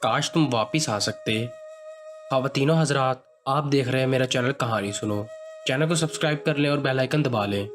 काश तुम वापिस आ सकते। ख़वातीनो हज़रात, आप देख रहे हैं मेरा चैनल कहानी सुनो। चैनल को सब्सक्राइब कर लें और बेल आइकन दबा लें।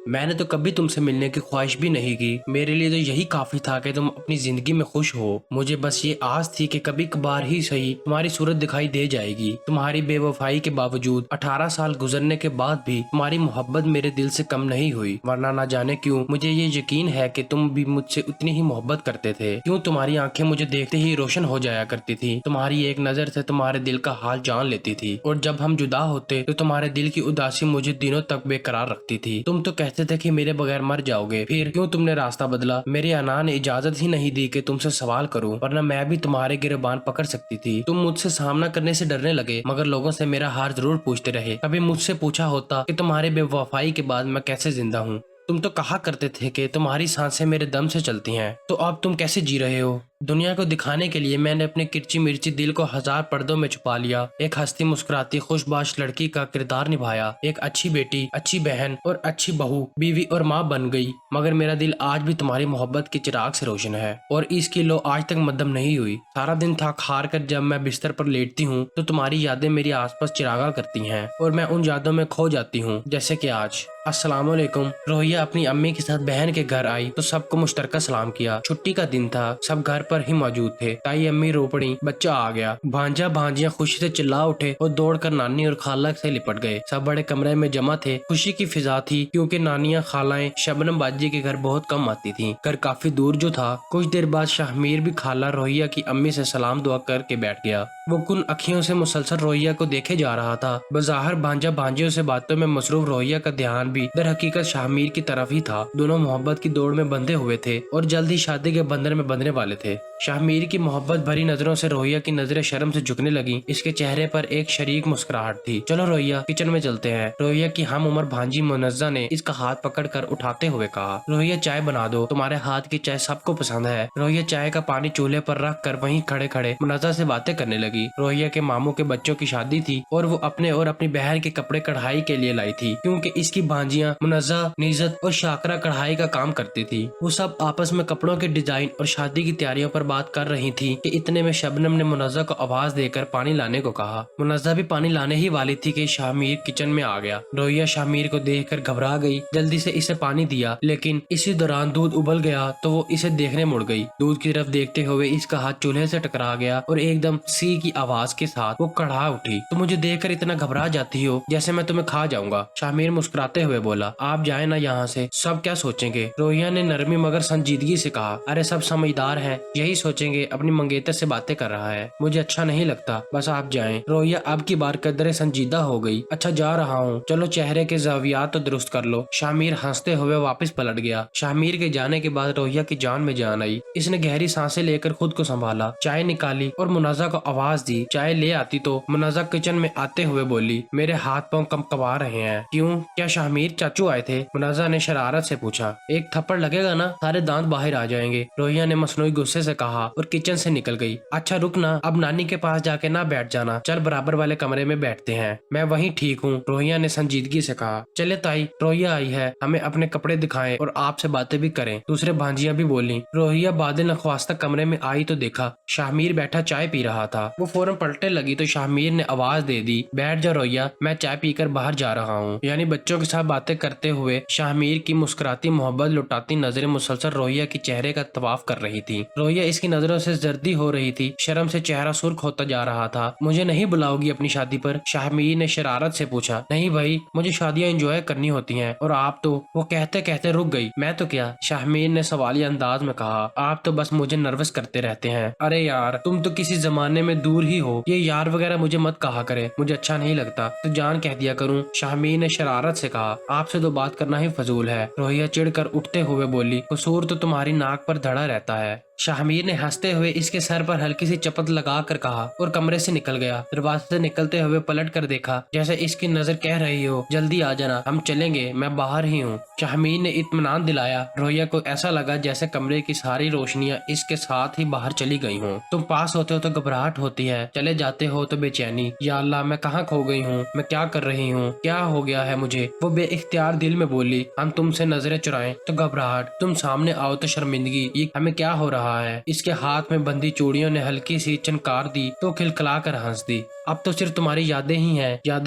मैंने तो कभी तुमसे मिलने की ख्वाहिश भी नहीं की। मेरे लिए तो यही काफी था कि तुम अपनी जिंदगी में खुश हो। मुझे बस ये आस थी कि कभी कभार ही सही तुम्हारी सूरत दिखाई दे जाएगी। तुम्हारी बेवफाई के बावजूद 18 साल गुजरने के बाद भी तुम्हारी मोहब्बत मेरे दिल से कम नहीं हुई। वरना ना जाने क्यों मुझे ये यकीन है कि तुम भी मुझसे उतनी ही मोहब्बत करते थे। क्यों तुम्हारी आंखें मुझे देखते ही रोशन हो जाया करती थी। तुम्हारी एक नजर से तुम्हारे दिल का हाल जान लेती थी। और जब हम जुदा होते तो तुम्हारे दिल की उदासी मुझे दिनों तक बेकरार रखती थी। तुम तो कहते थे कि मेरे बगैर मर जाओगे। फिर क्यों तुमने रास्ता बदला? मेरे अना ने इजाजत ही नहीं दी कि तुमसे सवाल करूं, वरना मैं भी तुम्हारे गिरबान पकड़ सकती थी। तुम मुझसे सामना करने से डरने लगे, मगर लोगों से मेरा हाल जरूर पूछते रहे। कभी मुझसे पूछा होता कि तुम्हारे बेवफाई के बाद मैं कैसे जिंदा हूँ? तुम तो कहा करते थे कि तुम्हारी सांसें मेरे दम से चलती हैं। तो अब तुम कैसे जी रहे हो? दुनिया को दिखाने के लिए मैंने अपने किरची मिर्ची दिल को हजार पर्दों में छुपा लिया। एक हंसती मुस्कुराती खुशबाश लड़की का किरदार निभाया। एक अच्छी बेटी, अच्छी बहन और अच्छी बहू, बीवी और माँ बन गई। मगर मेरा दिल आज भी तुम्हारी मोहब्बत के चिराग से रोशन है और इसकी लो आज तक मद्दम नहीं हुई। सारा दिन थक हार कर जब मैं बिस्तर पर लेटती हूँ तो तुम्हारी यादें मेरी आसपास चिरागा करती हैं और मैं उन यादों में खो जाती हूँ, जैसे कि आज। अस्सलाम वालेकुम। रोहिया अपनी अम्मी के साथ बहन के घर आई तो सबको मुश्तरका सलाम किया। छुट्टी का दिन था, सब घर पर ही मौजूद थे। ताई अम्मी रो पड़ी, बच्चा आ गया। भांजा भांजियां खुशी से चिल्ला उठे और दौड़कर नानी और खाला से लिपट गए। सब बड़े कमरे में जमा थे। खुशी की फिजा थी क्योंकि नानियां खालाएं शबनम बाजी के घर बहुत कम आती थीं। घर काफी दूर जो था। कुछ देर बाद शाहमीर भी खाला रोहिया की अम्मी से सलाम दुआ करके बैठ गया। वो कुन अखियों से मुसलसल रोहिया को देखे जा रहा था। बज़ाहिर भांजा भांजियों से बातों में मसरूफ रोहिया का ध्यान भी दर हकीकत शाहमीर की तरफ ही था। दोनों मोहब्बत की दौड़ में बंधे हुए थे और जल्द ही शादी के बंधन में बंधने वाले थे। शाहमीर की मोहब्बत भरी नजरों से रोहिया की नजरें शर्म से झुकने लगी। इसके चेहरे पर एक शरीक मुस्कुराहट थी। चलो रोहिया, किचन में चलते हैं। रोहिया की हम उम्र भांजी मुनज्जा ने इसका हाथ पकड़कर उठाते हुए कहा। रोहिया, चाय बना दो, तुम्हारे हाथ की चाय सबको पसंद है। रोहिया चाय का पानी चूल्हे पर रख कर वहीं खड़े खड़े मुनज्जा से बातें करने लगी। रोहिया के मामू के बच्चों की शादी थी और वो अपने और अपनी बहन के कपड़े कढ़ाई के लिए लाई थी, क्योंकि इसकी भांजियां मुनज्जा, निजत और शाकरा कढ़ाई का काम करती थी। वो सब आपस में कपड़ों के डिजाइन और शादी की तैयारियों पर बात कर रही थी कि इतने में शबनम ने मुनज्जा को आवाज देकर पानी लाने को कहा। मुनज्जा भी पानी लाने ही वाली थी कि शाहमीर किचन में आ गया। रोहिया शाहमीर को देखकर घबरा गई, जल्दी से इसे पानी दिया, लेकिन इसी दौरान दूध उबल गया तो वो इसे देखने मुड़ गई। दूध की तरफ देखते हुए इसका हाथ चूल्हे से टकरा गया और एकदम सी की आवाज के साथ वो कढ़ा उठी। तो मुझे देखकर इतना घबरा जाती हो जैसे मैं तुम्हें खा जाऊंगा। शाहमीर मुस्कुराते हुए बोला। आप जाए ना यहाँ से, सब क्या सोचेंगे? रोहिया ने नरमी मगर संजीदगी से कहा। अरे सब समझदार हैं, यही सोचेंगे अपनी मंगेतर से बातें कर रहा है। मुझे अच्छा नहीं लगता, बस आप जाएं। रोहिया अब की बार कदरे संजीदा हो गई। अच्छा जा रहा हूँ, चलो चेहरे के ज़ावियात तो दुरुस्त कर लो। शाहमीर हंसते हुए वापस पलट गया। शाहमीर के जाने के बाद रोहिया की जान में जान आई। इसने गहरी सांसें लेकर खुद को संभाला, चाय निकाली और मुनाजा को आवाज दी। चाय ले आती तो मुनाजा किचन में आते हुए बोली, मेरे हाथ पांव कंपकपा रहे हैं। क्यों, क्या शाहमीर चाचू आए थे? मुनाजा ने शरारत से पूछा। एक थप्पड़ लगेगा ना, सारे दांत बाहर आ जाएंगे, रोहिया ने मसनूई गुस्से से कहा और किचन से निकल गई। अच्छा रुक ना, अब नानी के पास जाके ना बैठ जाना, चल बराबर वाले कमरे में बैठते हैं, मैं वहीं ठीक हूँ, रोहिया ने संजीदगी से कहा। चले ताई, रोहिया आई है, हमें अपने कपड़े दिखाएं और आपसे बातें भी करें, दूसरे भांजियां भी बोली। रोहिया बादल नख्वास्ता कमरे में आई तो देखा शाहमीर बैठा चाय पी रहा था। वो फौरन पलटने लगी तो शाहमीर ने आवाज दे दी, बैठ जा रोहिया, मैं चाय पीकर बाहर जा रहा हूँ। यानी बच्चों के साथ बातें करते हुए शाहमीर की मुस्कुराती मोहब्बत लुटाती नजरें मुसलसल रोहिया के चेहरे का तवाफ कर रही थी। रोहिया इसकी नजरों से जर्दी हो रही थी, शर्म से चेहरा सुर्ख होता जा रहा था। मुझे नहीं बुलाओगी अपनी शादी पर? शाहमीर ने शरारत से पूछा। नहीं भाई, मुझे शादियां एंजॉय करनी होती हैं और आप तो। वो कहते कहते रुक गई। मैं तो क्या, शाहमीर ने सवालिया अंदाज में कहा, आप तो बस मुझे नर्वस करते रहते हैं। अरे यार, तुम तो किसी जमाने में दूर ही हो, ये यार वगैरह मुझे मत कहा करे, मुझे अच्छा नहीं लगता, तो जान कह दिया करूं, शाहमीर ने शरारत से कहा। आपसे तो बात करना ही फजूल है, रोहिया चिढ़कर उठते हुए बोली। कसूर तो तुम्हारी नाक पर धड़ा रहता है। शाहमीर ने हंसते हुए इसके सर पर हल्की सी चपत लगा कर कहा और कमरे से निकल गया। दरवाजे से निकलते हुए पलट कर देखा, जैसे इसकी नजर कह रही हो, जल्दी आ जाना, हम चलेंगे, मैं बाहर ही हूँ। शाहमीर ने इत्मीनान दिलाया। रोहिया को ऐसा लगा जैसे कमरे की सारी रोशनियां इसके साथ ही बाहर चली गई हों। तुम पास होते हो तो घबराहट होती है, चले जाते हो तो बेचैनी। या अल्लाह, मैं कहाँ खो गई हूँ, मैं क्या कर रही हूँ, क्या हो गया है मुझे? वो बेइख्तियार दिल में बोली। हम तुमसे नजरें चुराएं तो घबराहट, तुम सामने आओ तो शर्मिंदगी, ये हमें क्या हो रहा रहा है। इसके हाथ में बंधी चूड़ियों ने हल्की सी चनकार दी तो खिलखिला कर हंस दी। अब तो सिर्फ तुम्हारी यादें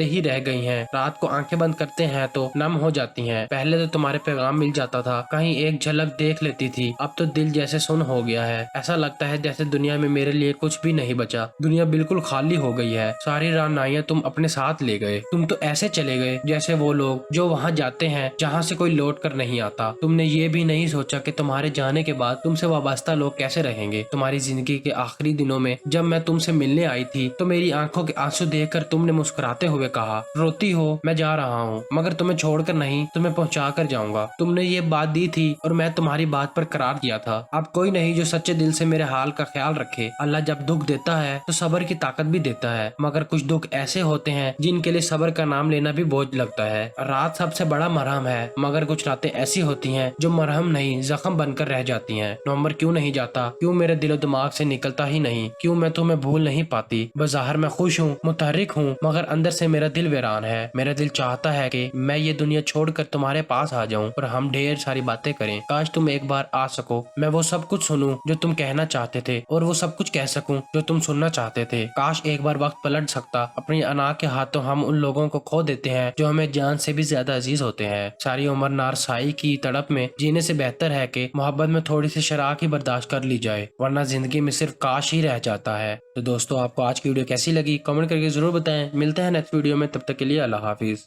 ही रह गई हैं। रात को आंखें बंद करते हैं तो नम हो जाती हैं। पहले तो तुम्हारे पैगाम मिल जाता था, कहीं एक झलक देख लेती थी। अब तो दिल जैसे सुन हो गया है। ऐसा लगता है जैसे दुनिया में मेरे लिए कुछ भी नहीं बचा। दुनिया बिल्कुल खाली हो गई है। सारी रानाइयां तुम अपने साथ ले गए। तुम तो ऐसे चले गए जैसे वो लोग जो वहाँ जाते हैं जहाँ से कोई लौट कर नहीं आता। तुमने ये भी नहीं सोचा कि तुम्हारे जाने के बाद तुमसे वाबस्ता लोग कैसे रहेंगे। तुम्हारी जिंदगी के आखिरी दिनों में जब मैं तुमसे मिलने आई थी तो मेरी आंखों के आंसू देखकर तुमने मुस्कुराते हुए कहा, रोती हो, मैं जा रहा हूँ मगर तुम्हें छोड़कर नहीं, तुम्हें पहुँचा कर जाऊंगा। तुमने ये बात दी थी और मैं तुम्हारी बात पर करार दिया था। अब कोई नहीं जो सच्चे दिल से मेरे हाल का ख्याल रखे। अल्लाह जब दुख देता है तो सब्र की ताकत भी देता है, मगर कुछ दुख ऐसे होते हैं जिनके लिए सब्र का नाम लेना भी बोझ लगता है। रात सबसे बड़ा मरहम है, मगर कुछ रातें ऐसी होती हैं जो मरहम नहीं जख्म बनकर रह जाती हैं। नवंबर क्यों नहीं जाता, क्यों मेरे दिलो दिमाग से निकलता ही नहीं, क्यों मैं तुम्हें भूल नहीं पाती। बाहर मैं खुश हूँ, मुतहरिक हूँ, मगर अंदर से मेरा दिल वीरान है। मेरा दिल चाहता है कि मैं ये दुनिया छोड़कर तुम्हारे पास आ जाऊं और हम ढेर सारी बातें करें। काश तुम एक बार आ सको, मैं वो सब कुछ सुनूं जो तुम कहना चाहते थे और वो सब कुछ कह सकूं जो तुम सुनना चाहते थे। काश एक बार वक्त पलट सकता। अपनी अना के हाथों हम उन लोगों को खो देते हैं जो हमें जान से भी ज्यादा अजीज होते हैं। सारी उम्र नारसाई की तड़प में जीने से बेहतर है कि मोहब्बत में थोड़ी सी शराक ही बर्दाश्त कर ली जाए, वरना जिंदगी में सिर्फ काश ही रह जाता है। तो दोस्तों, आपको आज की वीडियो कैसी लगी कमेंट करके जरूर बताएं। मिलते हैं नेक्स्ट वीडियो में, तब तक के लिए अल्लाह हाफिज।